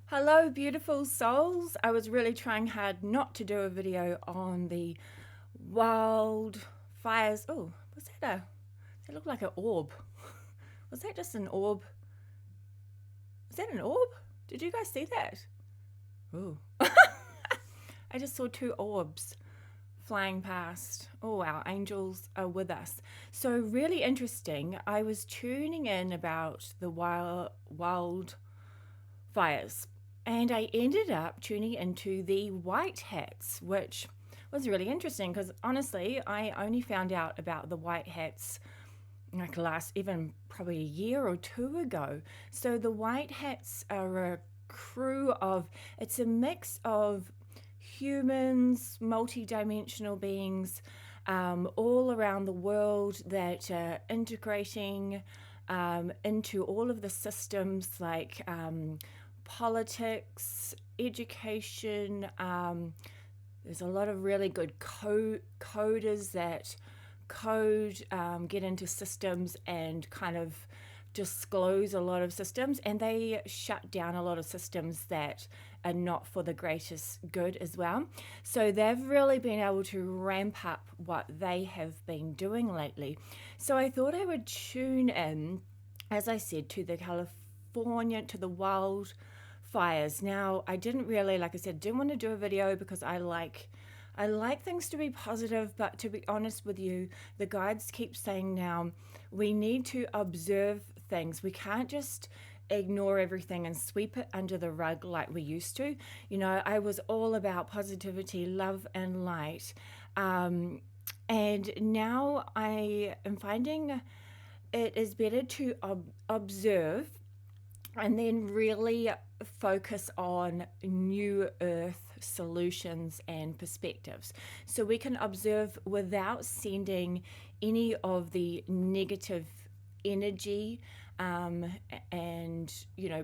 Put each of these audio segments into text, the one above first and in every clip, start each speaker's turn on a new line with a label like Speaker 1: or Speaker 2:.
Speaker 1: Hello, beautiful souls. I was really trying hard not to do a video on the wildfires. Oh, was that a? That looked like an orb. Was that just an orb? Was that an orb? Did you guys see that? Ooh. I just saw two orbs flying past. Oh, our angels are with us. So, really interesting. I was tuning in about the wildfires, and I ended up tuning into the white hats, which was really interesting because honestly, I only found out about the white hats like last, even probably a year or two ago. So the white hats are a crew of, it's a mix of humans, multi-dimensional beings, all around the world that are integrating into all of the systems like politics, education. There's a lot of really good coders that get into systems and kind of disclose a lot of systems, and they shut down a lot of systems that are not for the greatest good as well. So they've really been able to ramp up what they have been doing lately. So I thought I would tune in, as I said, to the wildfires. Now, I didn't really, like I said, didn't want to do a video because I like things to be positive, but to be honest with you, the guides keep saying now we need to observe things. We can't just ignore everything and sweep it under the rug like we used to. You know, I was all about positivity, love, and light. And now I am finding it is better to observe and then really focus on new earth solutions and perspectives, so we can observe without sending any of the negative energy, um, and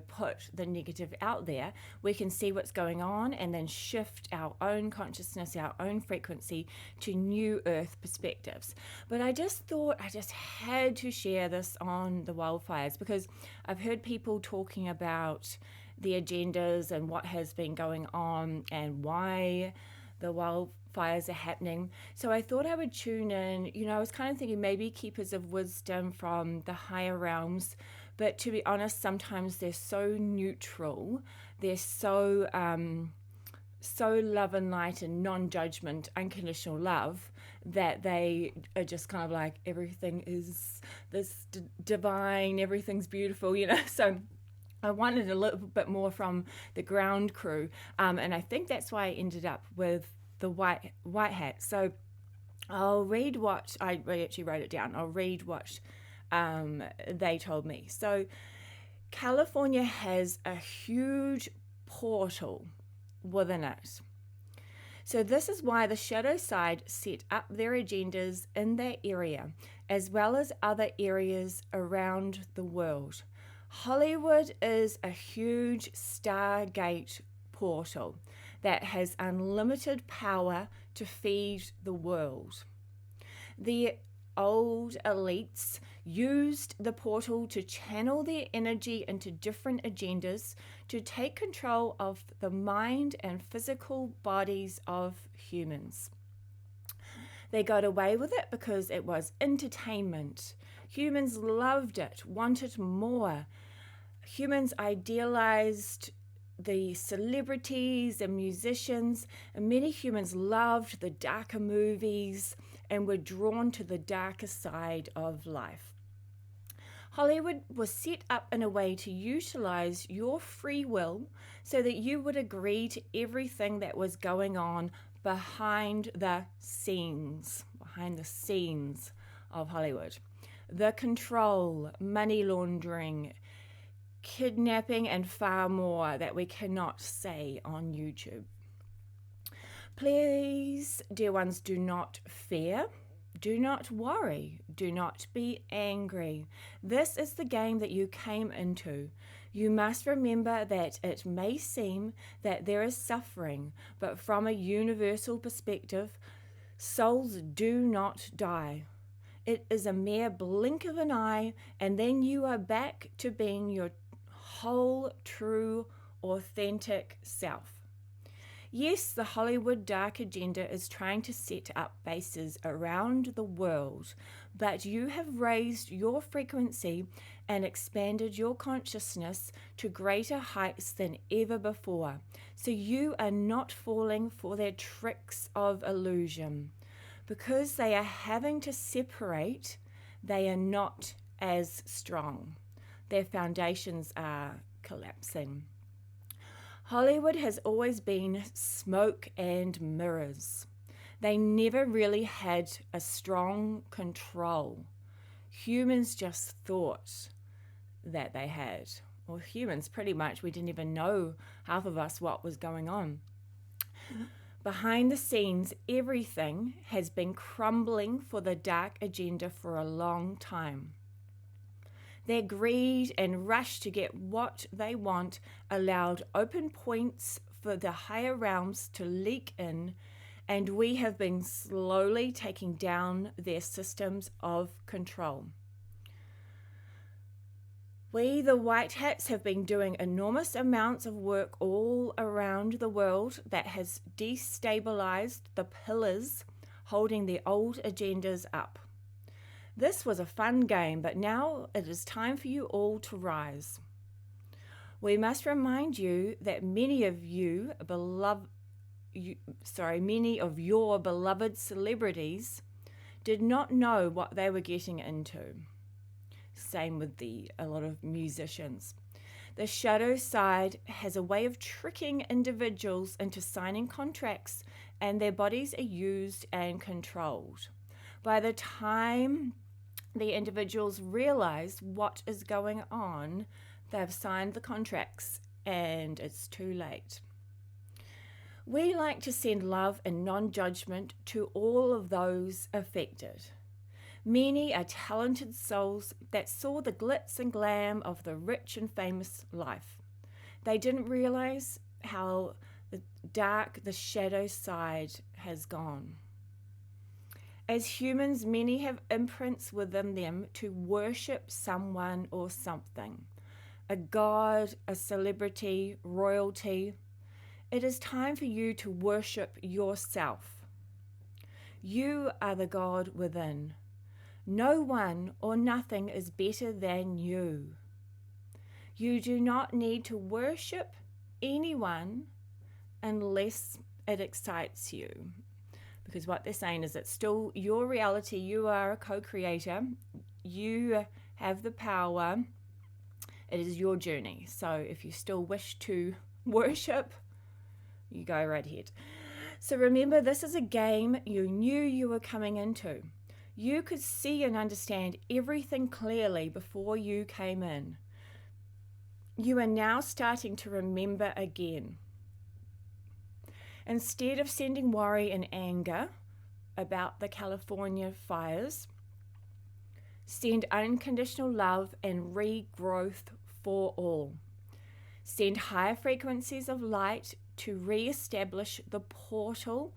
Speaker 1: put the negative out there. We can see what's going on and then shift our own consciousness, our own frequency to new earth perspectives. But I just thought I just had to share this on the wildfires because I've heard people talking about the agendas and what has been going on and why the wildfires are happening. So I thought I would tune in. I was kind of thinking maybe keepers of wisdom from the higher realms, but to be honest, sometimes they're so neutral. They're so love and light and non-judgment, unconditional love, that they are just kind of like everything is this divine, everything's beautiful. So I wanted a little bit more from the ground crew, and I think that's why I ended up with the white hat. So I'll read what I actually wrote it down. I'll read what they told me. So California has a huge portal within it. So this is why the shadow side set up their agendas in that area, as well as other areas around the world. Hollywood is a huge Stargate portal that has unlimited power to feed the world. The old elites used the portal to channel their energy into different agendas to take control of the mind and physical bodies of humans. They got away with it because it was entertainment. Humans loved it, wanted more. Humans idealized the celebrities and musicians, and many humans loved the darker movies and were drawn to the darker side of life. Hollywood was set up in a way to utilize your free will so that you would agree to everything that was going on behind the scenes of Hollywood. The control, money laundering, kidnapping, and far more that we cannot say on YouTube. Please, dear ones, do not fear. Do not worry. Do not be angry. This is the game that you came into. You must remember that it may seem that there is suffering, but from a universal perspective, souls do not die. It is a mere blink of an eye, and then you are back to being your whole, true, authentic self. Yes, the Hollywood dark agenda is trying to set up bases around the world, but you have raised your frequency and expanded your consciousness to greater heights than ever before. So you are not falling for their tricks of illusion. Because they are having to separate, they are not as strong. Their foundations are collapsing. Hollywood has always been smoke and mirrors. They never really had a strong control. Humans just thought that they had. Or humans, pretty much, we didn't even know, half of us, what was going on. Behind the scenes, everything has been crumbling for the dark agenda for a long time. Their greed and rush to get what they want allowed open points for the higher realms to leak in, and we have been slowly taking down their systems of control. We, the White Hats, have been doing enormous amounts of work all around the world that has destabilized the pillars holding the old agendas up. This was a fun game, but now it is time for you all to rise. We must remind you that many of your beloved celebrities did not know what they were getting into. Same with a lot of musicians. The shadow side has a way of tricking individuals into signing contracts, and their bodies are used and controlled. By the time the individuals realize what is going on, they've signed the contracts and it's too late. We like to send love and non-judgment to all of those affected. Many are talented souls that saw the glitz and glam of the rich and famous life. They didn't realize how dark the shadow side has gone. As humans, many have imprints within them to worship someone or something, a god, a celebrity, royalty. It is time for you to worship yourself. You are the God within. No one or nothing is better than you. You do not need to worship anyone unless it excites you. Because what they're saying is it's still your reality. You are a co-creator. You have the power. It is your journey. So if you still wish to worship, you go right ahead. So remember, this is a game you knew you were coming into. You could see and understand everything clearly before you came in. You are now starting to remember again. Instead of sending worry and anger about the California fires, send unconditional love and regrowth for all. Send higher frequencies of light to re-establish the portal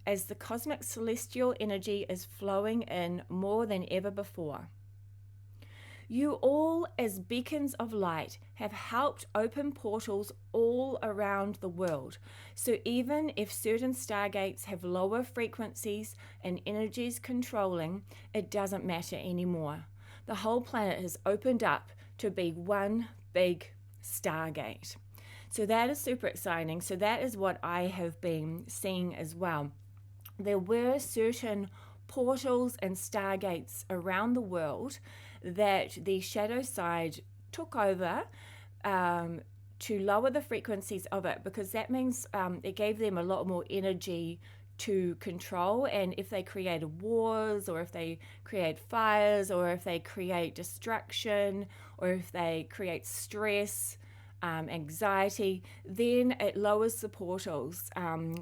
Speaker 1: as the cosmic celestial energy is flowing in more than ever before. You all, as beacons of light, have helped open portals all around the world. So even if certain stargates have lower frequencies and energies controlling, it doesn't matter anymore. The whole planet has opened up to be one big stargate. So that is super exciting. So that is what I have been seeing as well. There were certain portals and stargates around the world that the shadow side took over to lower the frequencies of it, because that means it gave them a lot more energy to control. And if they created wars, or if they create fires, or if they create destruction, or if they create stress, anxiety, then it lowers the portals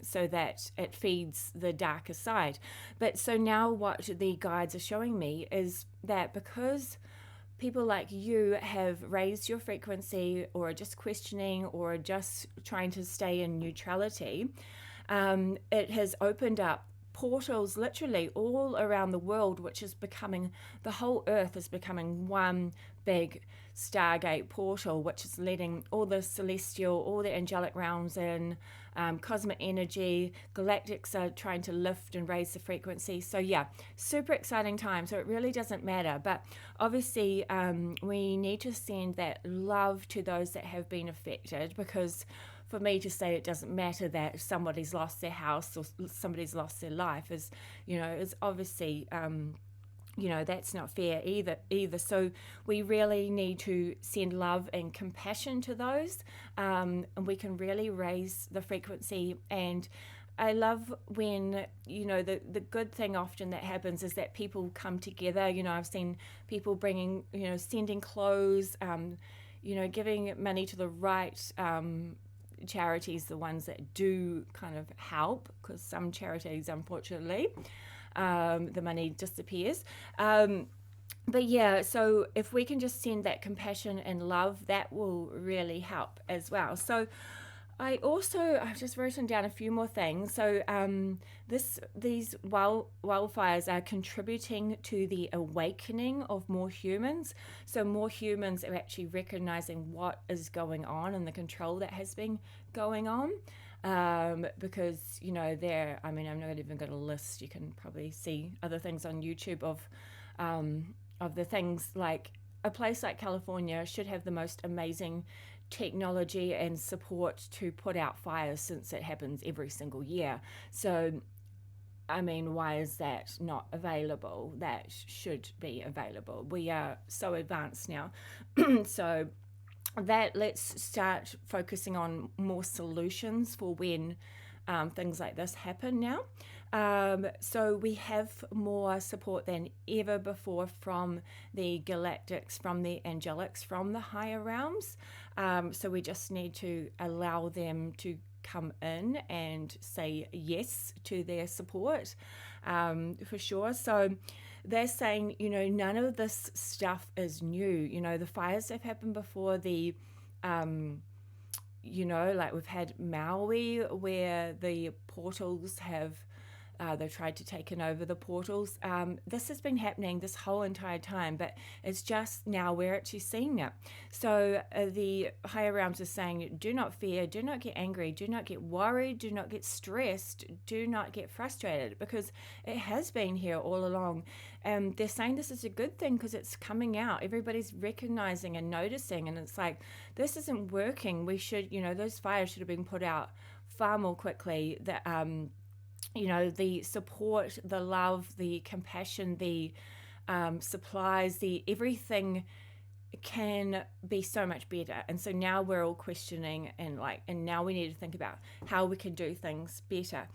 Speaker 1: so that it feeds the darker side. But so now what the guides are showing me is that because people like you have raised your frequency, or are just questioning, or are just trying to stay in neutrality, it has opened up portals literally all around the world, which is becoming, the whole earth is becoming one big Stargate portal, which is letting all the celestial, all the angelic realms in, cosmic energy, galactics are trying to lift and raise the frequency. So yeah, super exciting time. So it really doesn't matter, but obviously we need to send that love to those that have been affected, because for me to say it doesn't matter that somebody's lost their house or somebody's lost their life is, is obviously, that's not fair either. So we really need to send love and compassion to those, and we can really raise the frequency. And I love when, the good thing often that happens is that people come together. I've seen people bringing, sending clothes, giving money to the right charities, the ones that do kind of help, because some charities, unfortunately, the money disappears. But yeah, so if we can just send that compassion and love, that will really help as well. So I've just written down a few more things. So these wildfires are contributing to the awakening of more humans. So more humans are actually recognizing what is going on and the control that has been going on. Because, I'm not even going to list, you can probably see other things on YouTube of the things like a place like California should have the most amazing technology and support to put out fires, since it happens every single year. So, why is that not available? That should be available. We are so advanced now. So let's start focusing on more solutions for when things like this happen now. So we have more support than ever before from the galactics, from the angelics, from the higher realms. So we just need to allow them to come in and say yes to their support, for sure. So they're saying, none of this stuff is new. The fires have happened before. Like we've had Maui, where the portals have, they've tried to take over the portals. This has been happening this whole entire time, but it's just now we're actually seeing it. So the higher realms are saying, do not fear, do not get angry, do not get worried, do not get stressed, do not get frustrated, because it has been here all along. And they're saying this is a good thing because it's coming out. Everybody's recognizing and noticing, and it's like, this isn't working. We should, those fires should have been put out far more quickly. That the support, the love, the compassion, the supplies, the everything can be so much better. And so now we're all questioning and now we need to think about how we can do things better.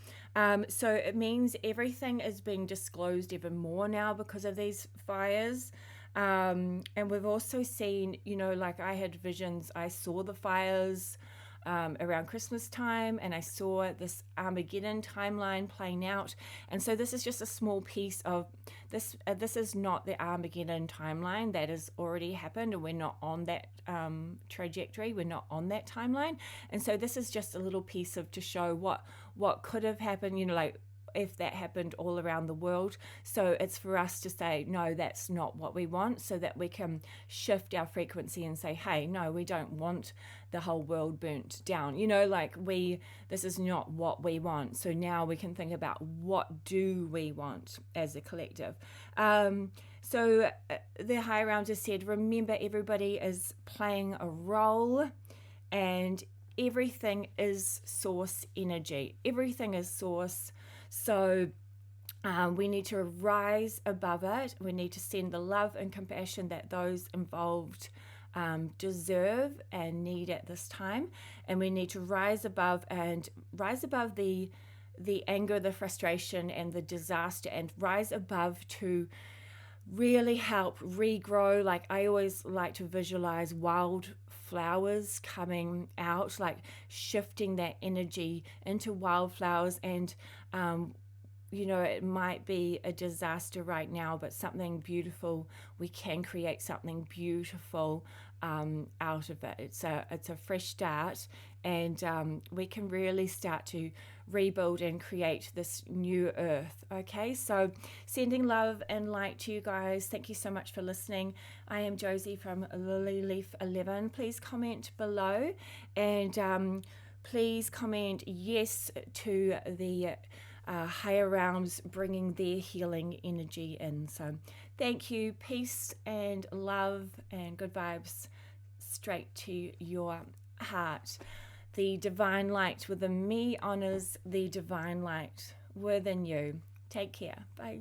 Speaker 1: So it means everything is being disclosed even more now because of these fires. And we've also seen, I had visions, I saw the fires around Christmas time, and I saw this Armageddon timeline playing out. And so this is just a small piece of this. This is not the Armageddon timeline that has already happened, and we're not on that trajectory. We're not on that timeline. And so this is just a little piece to show what could have happened. If that happened all around the world. So it's for us to say, no, that's not what we want, so that we can shift our frequency and say, hey, no, we don't want the whole world burnt down. This is not what we want. So now we can think about, what do we want as a collective? So the higher realms have said, remember, everybody is playing a role, and everything is source energy. Everything is source. So we need to rise above it. We need to send the love and compassion that those involved deserve and need at this time. And we need to rise above the anger, the frustration, and the disaster, and rise above to really help regrow. Like, I always like to visualize wild flowers coming out, like shifting that energy into wildflowers. And it might be a disaster right now, but something beautiful, we can create something beautiful out of it. It's a fresh start, and we can really start to rebuild and create this new earth. Okay, so sending love and light to you guys. Thank you so much for listening. I am Jozee from Lily Leaf 11. Please comment below, and please comment yes to the higher realms bringing their healing energy in. So thank you, peace and love and good vibes straight to your heart. The divine light within me honors the divine light within you. Take care. Bye.